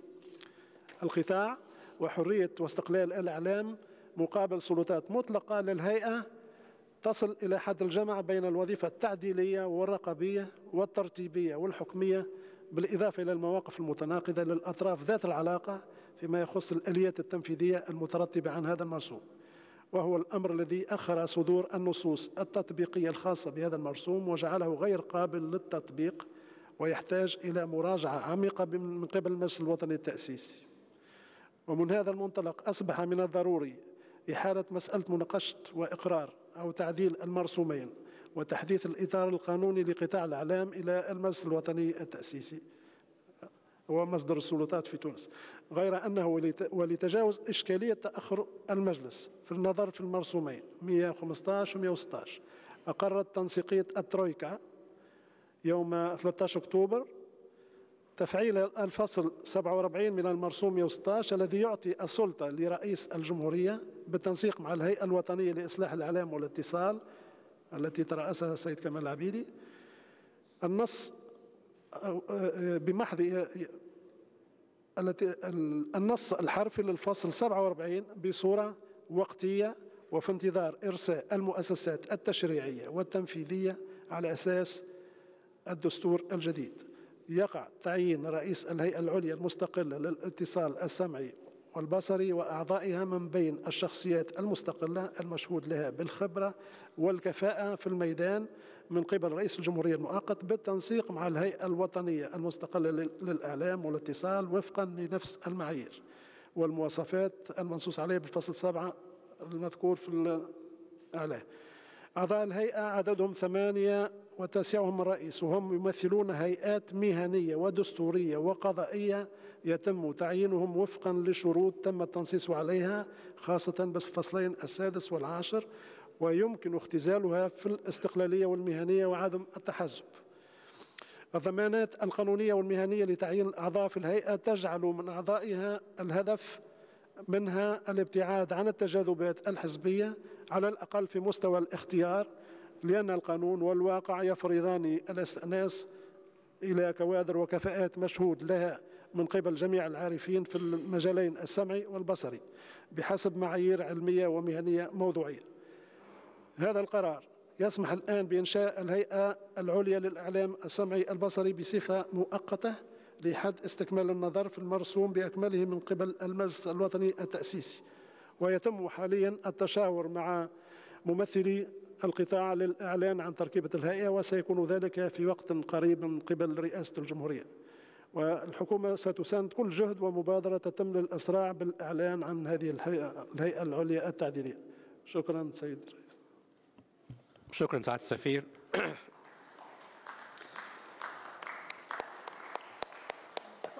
القطاع وحرية واستقلال الإعلام مقابل سلطات مطلقة للهيئة تصل إلى حد الجمع بين الوظيفة التعديلية والرقابية والترتيبية والحكمية، بالإضافة إلى المواقف المتناقضة للأطراف ذات العلاقة فيما يخص الآليات التنفيذية المترتبة عن هذا المرسوم، وهو الأمر الذي أخر صدور النصوص التطبيقية الخاصة بهذا المرسوم وجعله غير قابل للتطبيق ويحتاج إلى مراجعة عميقة من قبل المجلس الوطني التأسيسي. ومن هذا المنطلق أصبح من الضروري إحالة مسألة مناقشة وإقرار أو تعديل المرسومين وتحديث الإطار القانوني لقطاع الإعلام إلى المجلس الوطني التأسيسي ومصدر السلطات في تونس، غير أنه ولتجاوز إشكالية تأخر المجلس في النظر في المرسومين 115 و 116 أقرت تنسيقية الترويكا يوم 13 أكتوبر تفعيل الفصل 47 من المرسوم 116 الذي يعطي السلطة لرئيس الجمهورية بالتنسيق مع الهيئة الوطنية لإصلاح الإعلام والاتصال التي ترأسها السيد كمال العبيدي النص بمحض النص الحرفي للفصل 47 بصورة وقتية وفي انتظار إرساء المؤسسات التشريعية والتنفيذية على أساس الدستور الجديد. يقع تعيين رئيس الهيئة العليا المستقلة للاتصال السمعي والبصري وأعضائها من بين الشخصيات المستقلة المشهود لها بالخبرة والكفاءة في الميدان من قبل رئيس الجمهورية المؤقت بالتنسيق مع الهيئة الوطنية المستقلة للإعلام والاتصال وفقا لنفس المعايير والمواصفات المنصوص عليها بالفصل 7 المذكور في الأعلى. أعضاء الهيئة عددهم 8 وتاسعهم الرئيس، وهم يمثلون هيئات مهنية ودستورية وقضائية يتم تعيينهم وفقا لشروط تم التنصيص عليها خاصة بالفصلين 6 و10، ويمكن اختزالها في الاستقلالية والمهنية وعدم التحزب. الضمانات القانونية والمهنية لتعيين الأعضاء في الهيئة تجعل من أعضائها الهدف منها الابتعاد عن التجاذبات الحزبية على الأقل في مستوى الاختيار، لأن القانون والواقع يفرضان الاستئناس إلى كوادر وكفاءات مشهود لها من قبل جميع العارفين في المجالين السمعي والبصري بحسب معايير علمية ومهنية موضوعية. هذا القرار يسمح الآن بإنشاء الهيئة العليا للإعلام السمعي البصري بصفة مؤقتة لحد استكمال النظر في المرسوم بأكمله من قبل المجلس الوطني التأسيسي، ويتم حاليا التشاور مع ممثلي القطاع للإعلان عن تركيبة الهيئة، وسيكون ذلك في وقت قريب من قبل رئاسة الجمهورية. والحكومة ستساند كل جهد ومبادرة تتم للإسراع بالإعلان عن هذه الهيئة العليا التعديلية. شكرا سيد الرئيس. شكرا سعادة السفير.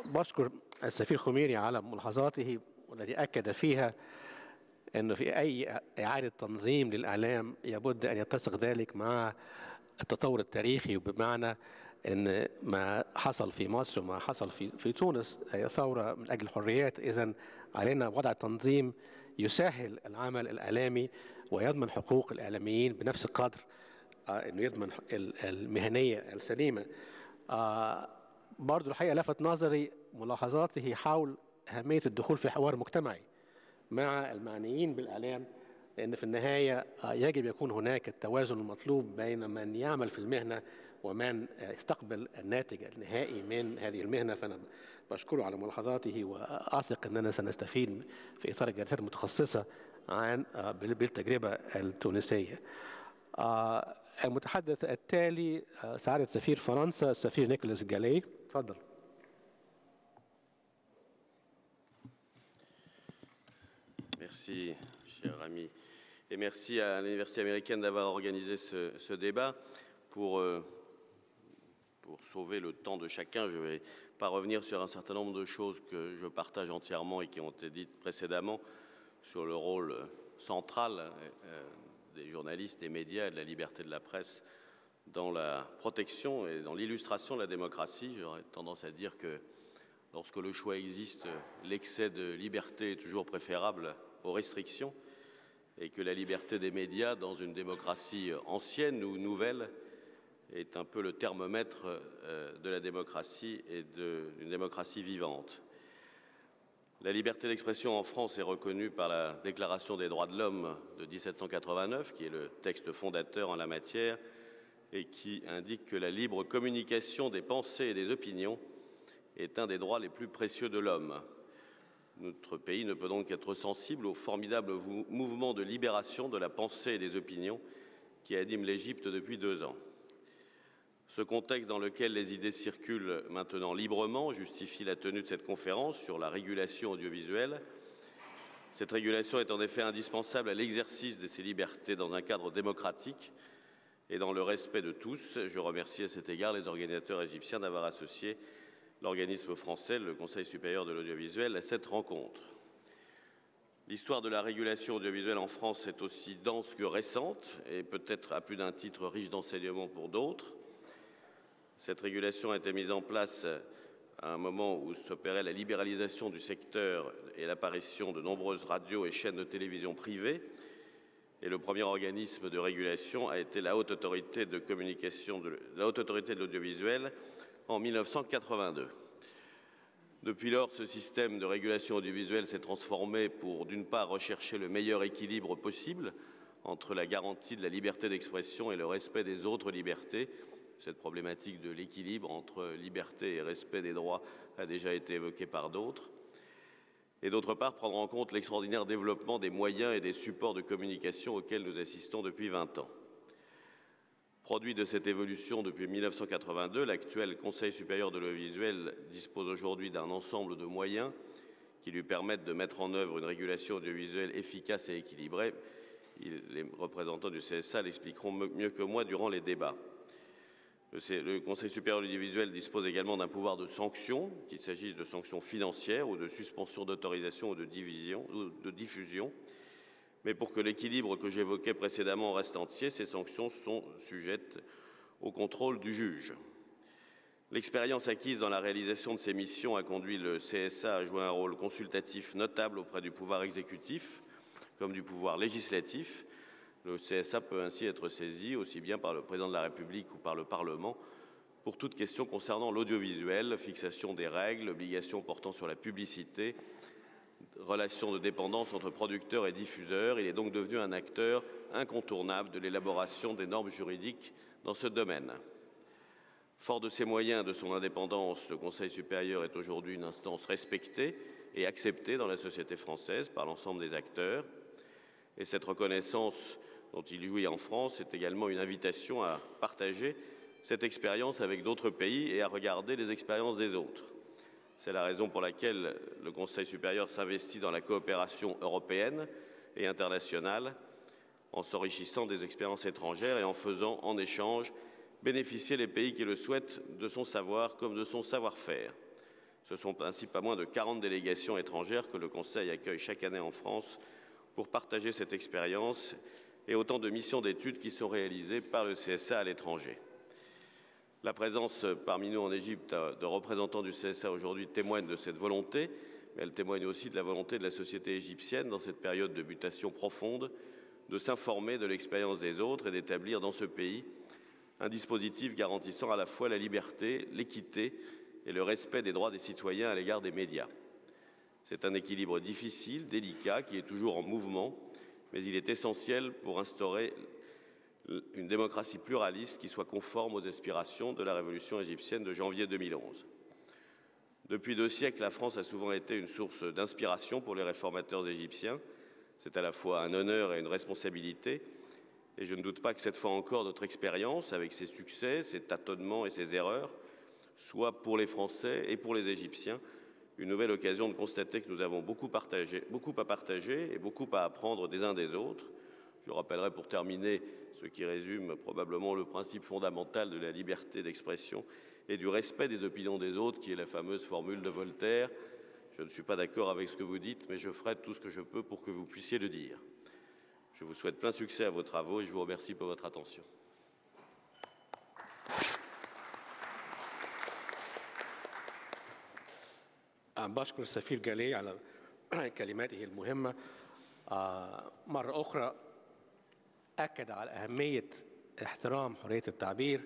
بشكر السفير خميري على ملاحظاته والتي أكد فيها أنه في أي إعادة تنظيم للإعلام يبد أن يتسق ذلك مع التطور التاريخي، وبمعنى أن ما حصل في مصر وما حصل في تونس هي ثورة من أجل الحريات. إذن علينا وضع تنظيم يسهل العمل الإعلامي ويضمن حقوق الإعلاميين بنفس القدر أنه يضمن المهنية السليمة. برضو الحقيقة لفت نظري ملاحظاته حول أهمية الدخول في حوار مجتمعي مع المعنيين بالإعلام، لأن في النهاية يجب يكون هناك التوازن المطلوب بين من يعمل في المهنة ومن يستقبل الناتج النهائي من هذه المهنة. فأنا بشكره على ملاحظاته وأثق أننا سنستفيد في إطار الجلسات المتخصصة بالتجربة التونسية. المتحدث التالي سعادة سفير فرنسا السفير نيكولاس جالي، تفضل. Merci, cher ami. Et merci à l'Université américaine d'avoir organisé ce débat. Pour sauver le temps de chacun, je vais par revenir sur un certain nombre de choses que je partage entièrement et qui ont été dites précédemment sur le rôle central des journalistes, des médias et de la liberté de la presse dans la protection et dans l'illustration de la démocratie. J'aurais tendance à dire que lorsque le choix existe, l'excès de liberté est toujours préférable aux restrictions et que la liberté des médias dans une démocratie ancienne ou nouvelle est un peu le thermomètre de la démocratie et d'une démocratie vivante. La liberté d'expression en France est reconnue par la Déclaration des droits de l'homme de 1789, qui est le texte fondateur en la matière, et qui indique que la libre communication des pensées et des opinions est un des droits les plus précieux de l'homme. Notre pays ne peut donc être sensible au formidable mouvement de libération de la pensée et des opinions qui anime l'Égypte depuis 2 ans. Ce contexte dans lequel les idées circulent maintenant librement justifie la tenue de cette conférence sur la régulation audiovisuelle. Cette régulation est en effet indispensable à l'exercice de ces libertés dans un cadre démocratique et dans le respect de tous. Je remercie à cet égard les organisateurs égyptiens d'avoir associé l'organisme français, le Conseil supérieur de l'audiovisuel, à cette rencontre. L'histoire de la régulation audiovisuelle en France est aussi dense que récente et peut-être à plus d'un titre riche d'enseignements pour d'autres. Cette régulation a été mise en place à un moment où s'opérait la libéralisation du secteur et l'apparition de nombreuses radios et chaînes de télévision privées. Et le premier organisme de régulation a été la Haute Autorité de l'audiovisuel en 1982. Depuis lors, ce système de régulation audiovisuelle s'est transformé pour, d'une part, rechercher le meilleur équilibre possible entre la garantie de la liberté d'expression et le respect des autres libertés. Cette problématique de l'équilibre entre liberté et respect des droits a déjà été évoquée par d'autres. Et d'autre part, prendre en compte l'extraordinaire développement des moyens et des supports de communication auxquels nous assistons depuis 20 ans. Produit de cette évolution depuis 1982, l'actuel Conseil supérieur de l'audiovisuel dispose aujourd'hui d'un ensemble de moyens qui lui permettent de mettre en œuvre une régulation audiovisuelle efficace et équilibrée. Les représentants du CSA l'expliqueront mieux que moi durant les débats. Le Conseil supérieur de l'audiovisuel dispose également d'un pouvoir de sanction, qu'il s'agisse de sanctions financières ou de suspension d'autorisation ou de diffusion. Mais pour que l'équilibre que j'évoquais précédemment reste entier, ces sanctions sont sujettes au contrôle du juge. L'expérience acquise dans la réalisation de ces missions a conduit le CSA à jouer un rôle consultatif notable auprès du pouvoir exécutif comme du pouvoir législatif. Le CSA peut ainsi être saisi aussi bien par le président de la République ou par le Parlement pour toute question concernant l'audiovisuel, fixation des règles, obligations portant sur la publicité, relations de dépendance entre producteurs et diffuseurs. Il est donc devenu un acteur incontournable de l'élaboration des normes juridiques dans ce domaine. Fort de ses moyens et de son indépendance, le Conseil supérieur est aujourd'hui une instance respectée et acceptée dans la société française par l'ensemble des acteurs. Et cette reconnaissance dont il jouit en France est également une invitation à partager cette expérience avec d'autres pays et à regarder les expériences des autres. C'est la raison pour laquelle le Conseil supérieur s'investit dans la coopération européenne et internationale en s'enrichissant des expériences étrangères et en faisant en échange bénéficier les pays qui le souhaitent de son savoir comme de son savoir-faire. Ce sont ainsi pas moins de 40 délégations étrangères que le Conseil accueille chaque année en France pour partager cette expérience et autant de missions d'études qui sont réalisées par le CSA à l'étranger. La présence parmi nous en Égypte de représentants du CSA aujourd'hui témoigne de cette volonté, mais elle témoigne aussi de la volonté de la société égyptienne dans cette période de mutation profonde de s'informer de l'expérience des autres et d'établir dans ce pays un dispositif garantissant à la fois la liberté, l'équité et le respect des droits des citoyens à l'égard des médias. C'est un équilibre difficile, délicat, qui est toujours en mouvement, mais il est essentiel pour instaurer une démocratie pluraliste qui soit conforme aux aspirations de la révolution égyptienne de janvier 2011. Depuis 2 siècles, la France a souvent été une source d'inspiration pour les réformateurs égyptiens. C'est à la fois un honneur et une responsabilité, et je ne doute pas que cette fois encore notre expérience, avec ses succès, ses tâtonnements et ses erreurs, soit pour les Français et pour les Égyptiens une nouvelle occasion de constater que nous avons beaucoup à partager et beaucoup à apprendre des uns des autres. Je rappellerai pour terminer ce qui résume probablement le principe fondamental de la liberté d'expression et du respect des opinions des autres, qui est la fameuse formule de Voltaire. Je ne suis pas d'accord avec ce que vous dites, mais je ferai tout ce que je peux pour que vous puissiez le dire. Je vous souhaite plein succès à vos travaux et je vous remercie pour votre attention. بشكر السفير جاليه على كلماته المهمة. مرة أخرى أكد على أهمية احترام حرية التعبير،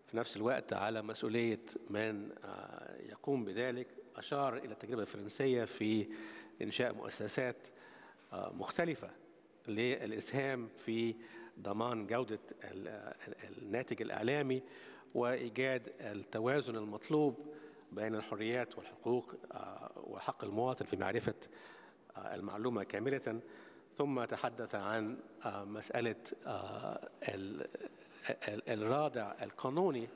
في نفس الوقت على مسؤولية من يقوم بذلك. أشار إلى التجربة الفرنسية في إنشاء مؤسسات مختلفة للإسهام في ضمان جودة الناتج الإعلامي وإيجاد التوازن المطلوب بين الحريات والحقوق وحق المواطن في معرفة المعلومة كاملة. ثم تحدث عن مسألة الرادع القانوني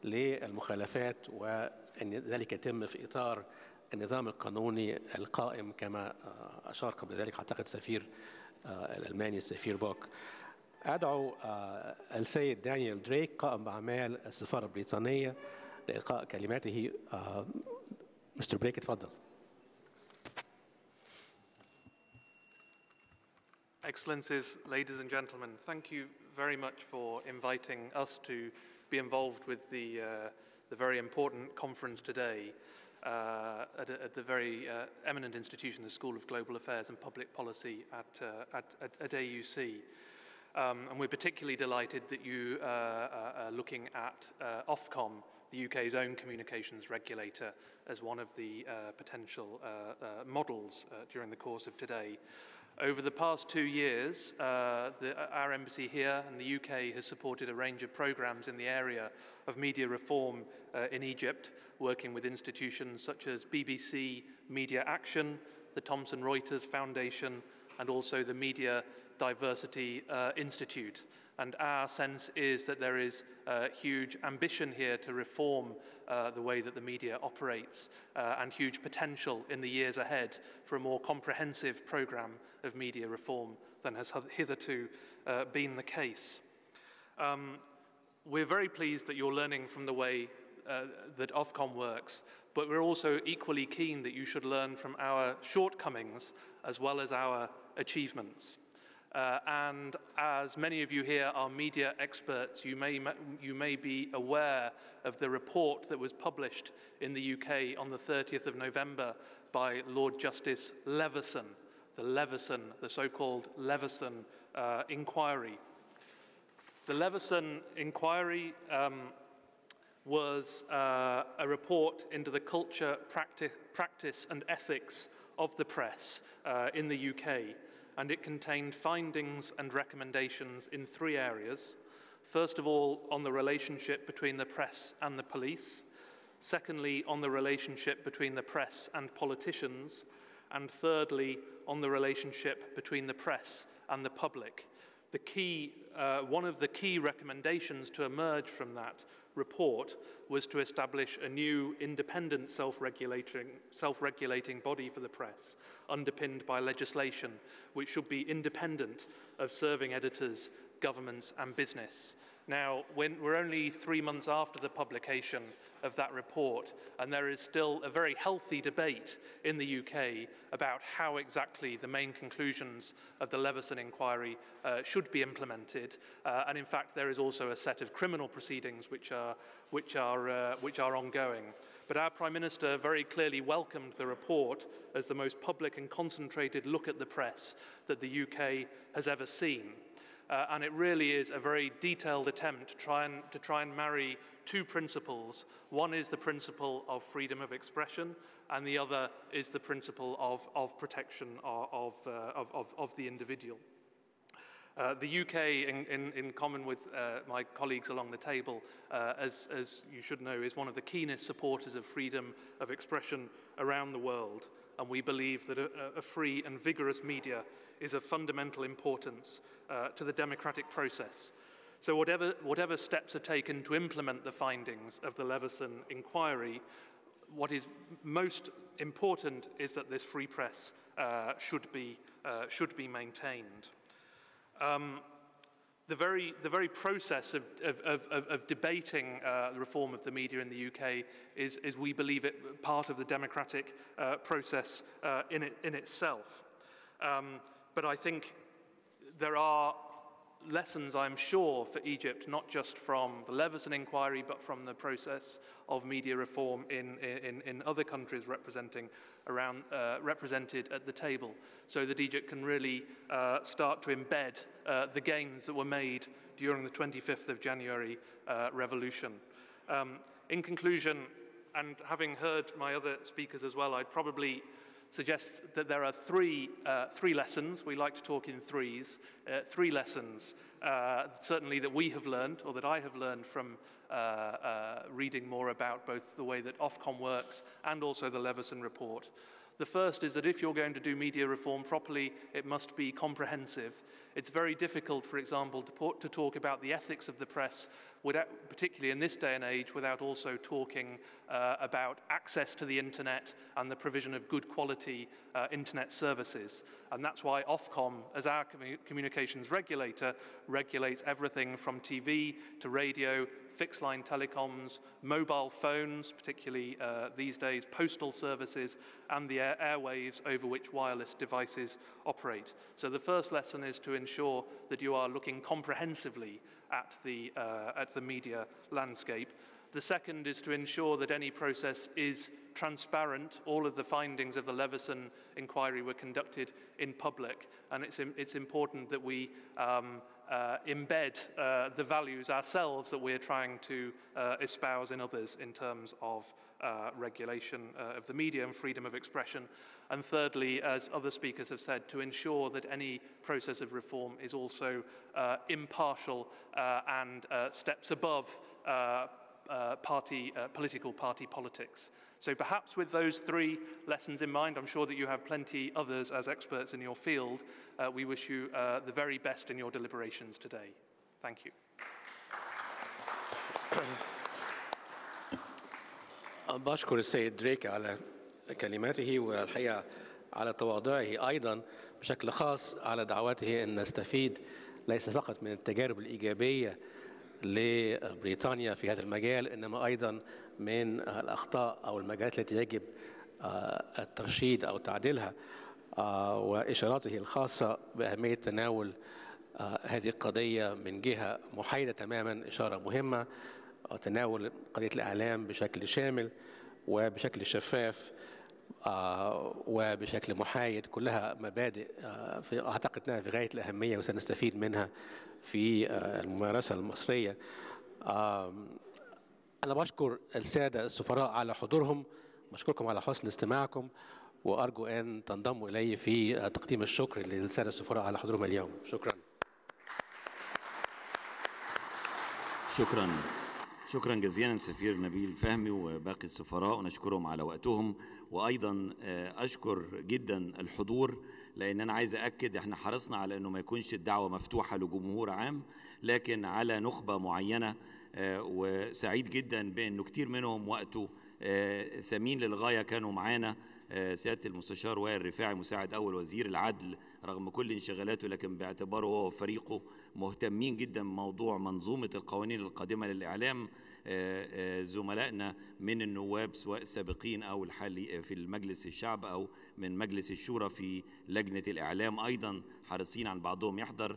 للمخالفات وأن ذلك يتم في إطار النظام القانوني القائم كما أشار قبل ذلك أعتقد السفير الألماني السفير بوك. أدعو السيد دانيال دريك قائم بأعمال السفارة البريطانية لإلقاء كلماته. مستر بريك اتفضل. Excellencies, ladies and gentlemen, thank you very much for inviting us to be involved with the very important conference today at the very eminent institution, the School of Global Affairs and Public Policy at AUC. And we're particularly delighted that you are looking at Ofcom, the UK's own communications regulator, as one of the potential models during the course of today. Over the past 2 years, our embassy here in the UK has supported a range of programs in the area of media reform in Egypt, working with institutions such as BBC Media Action, the Thomson Reuters Foundation, and also the Media Diversity Institute. And our sense is that there is huge ambition here to reform the way that the media operates and huge potential in the years ahead for a more comprehensive programme of media reform than has hitherto been the case. We're very pleased that you're learning from the way that Ofcom works, but we're also equally keen that you should learn from our shortcomings as well as our achievements. And as many of you here are media experts, you may be aware of the report that was published in the UK on the 30th of November by Lord Justice Leveson, the so-called Leveson inquiry. The Leveson inquiry was a report into the culture, practice and ethics of the press in the UK. And it contained findings and recommendations in 3 areas. First of all, on the relationship between the press and the police. Secondly, on the relationship between the press and politicians. And thirdly, on the relationship between the press and the public. One of the key recommendations to emerge from that report was to establish a new independent self-regulating body for the press, underpinned by legislation, which should be independent of serving editors, governments and business. Now, we're only 3 months after the publication of that report, and there is still a very healthy debate in the UK about how exactly the main conclusions of the Leveson inquiry should be implemented. And in fact, there is also a set of criminal proceedings which are ongoing. But our Prime Minister very clearly welcomed the report as the most public and concentrated look at the press that the UK has ever seen. And it really is a very detailed attempt to try and marry 2 principles. One is the principle of freedom of expression, and the other is the principle of protection of the individual. The UK, in common with my colleagues along the table, as you should know, is one of the keenest supporters of freedom of expression around the world. And we believe that a free and vigorous media is of fundamental importance to the democratic process. So whatever steps are taken to implement the findings of the Leveson inquiry, what is most important is that this free press should be maintained. the very process of debating the reform of the media in the UK is we believe it part of the democratic process in itself. But I think there are lessons, I'm sure, for Egypt, not just from the Leveson inquiry, but from the process of media reform in other countries represented at the table, so that Egypt can really start to embed the gains that were made during the 25th of January revolution. In conclusion, and having heard my other speakers as well, I'd probably suggest that there are three lessons. We like to talk in threes. Three lessons, certainly that we have learned, or that I have learned from reading more about both the way that Ofcom works and also the Leveson report. The first is that if you're going to do media reform properly, it must be comprehensive. It's very difficult, for example, to talk about the ethics of the press, particularly in this day and age, without also talking about access to the internet and the provision of good quality internet services. And that's why Ofcom, as our communications regulator, regulates everything from TV to radio, fixed line telecoms, mobile phones, particularly these days, postal services, and the airwaves over which wireless devices operate. So the first lesson is to ensure that you are looking comprehensively at the media landscape. The second is to ensure that any process is transparent. All of the findings of the Leveson inquiry were conducted in public, and it's important that we embed the values ourselves that we're trying to espouse in others in terms of regulation of the media and freedom of expression. And thirdly, as other speakers have said, to ensure that any process of reform is also impartial and steps above political party politics. So perhaps with those three lessons in mind, I'm sure that you have plenty others as experts in your field. We wish you the very best in your deliberations today. Thank you. بشكر السيد دريك على كلماته، والحقيقة على تواضعه أيضا بشكل خاص على دعوته أن نستفيد ليس فقط من التجارب الإيجابية لبريطانيا في هذا المجال، إنما أيضا من الأخطاء أو المجالات التي يجب الترشيد أو تعديلها، وإشاراته الخاصة بأهمية تناول هذه القضية من جهة محايدة تماما إشارة مهمة، وتناول قضية الإعلام بشكل شامل وبشكل شفاف وبشكل محايد، كلها مبادئ أعتقد أنها في غاية الأهمية وسنستفيد منها في الممارسة المصرية. أنا بشكر السادة السفراء على حضورهم، بشكركم على حسن استماعكم، وأرجو أن تنضموا إلي في تقديم الشكر للسادة السفراء على حضورهم اليوم. شكرا. شكرا جزيلا سفير نبيل فهمي وباقي السفراء، ونشكرهم على وقتهم، وأيضا أشكر جدا الحضور، لأن أنا عايز أكد إحنا حرصنا على أنه ما يكونش الدعوة مفتوحة لجمهور عام، لكن على نخبة معينة، وسعيد جدا بأنه كتير منهم وقته ثمين للغاية كانوا معانا. سيادة المستشار وائل رفاعي مساعد أول وزير العدل رغم كل انشغالاته، لكن باعتباره هو وفريقه مهتمين جدا بموضوع منظومة القوانين القادمة للإعلام. زملائنا من النواب سواء السابقين أو الحالي في المجلس الشعب أو من مجلس الشورى في لجنة الإعلام أيضا حريصين عن بعضهم يحضر.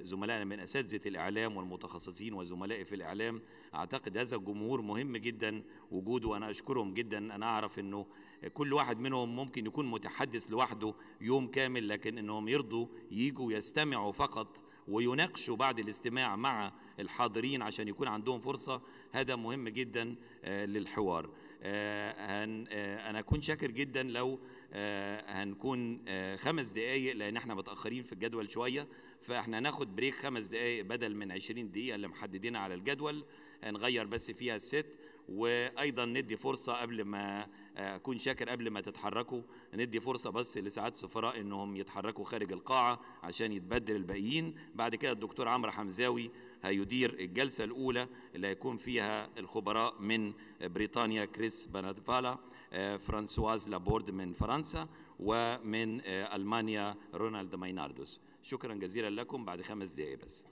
زملائنا من أساتذة الإعلام والمتخصصين وزملائي في الإعلام، أعتقد هذا الجمهور مهم جدا وجوده، وأنا أشكرهم جدا. أنا أعرف أنه كل واحد منهم ممكن يكون متحدث لوحده يوم كامل، لكن أنهم يرضوا ييجوا يستمعوا فقط ويناقشوا بعد الاستماع مع الحاضرين عشان يكون عندهم فرصة، هذا مهم جدا للحوار. أنا أكون شاكر جدا لو هنكون 5 دقايق، لأن احنا متأخرين في الجدول شوية، فاحنا ناخد بريك 5 دقايق بدل من 20 دقيقة اللي محددين على الجدول، هنغير بس فيها الست، وأيضا ندي فرصة قبل ما أكون شاكر قبل ما تتحركوا، ندي فرصة بس لسعادة السفراء إنهم يتحركوا خارج القاعة عشان يتبدل الباقيين. بعد كده الدكتور عمرو حمزاوي هيدير الجلسة الأولى اللي هيكون فيها الخبراء من بريطانيا كريس باناتفالا، فرانسواز لابورد من فرنسا، ومن ألمانيا رونالد مايناردوس. شكرا جزيلا لكم. بعد 5 دقايق بس.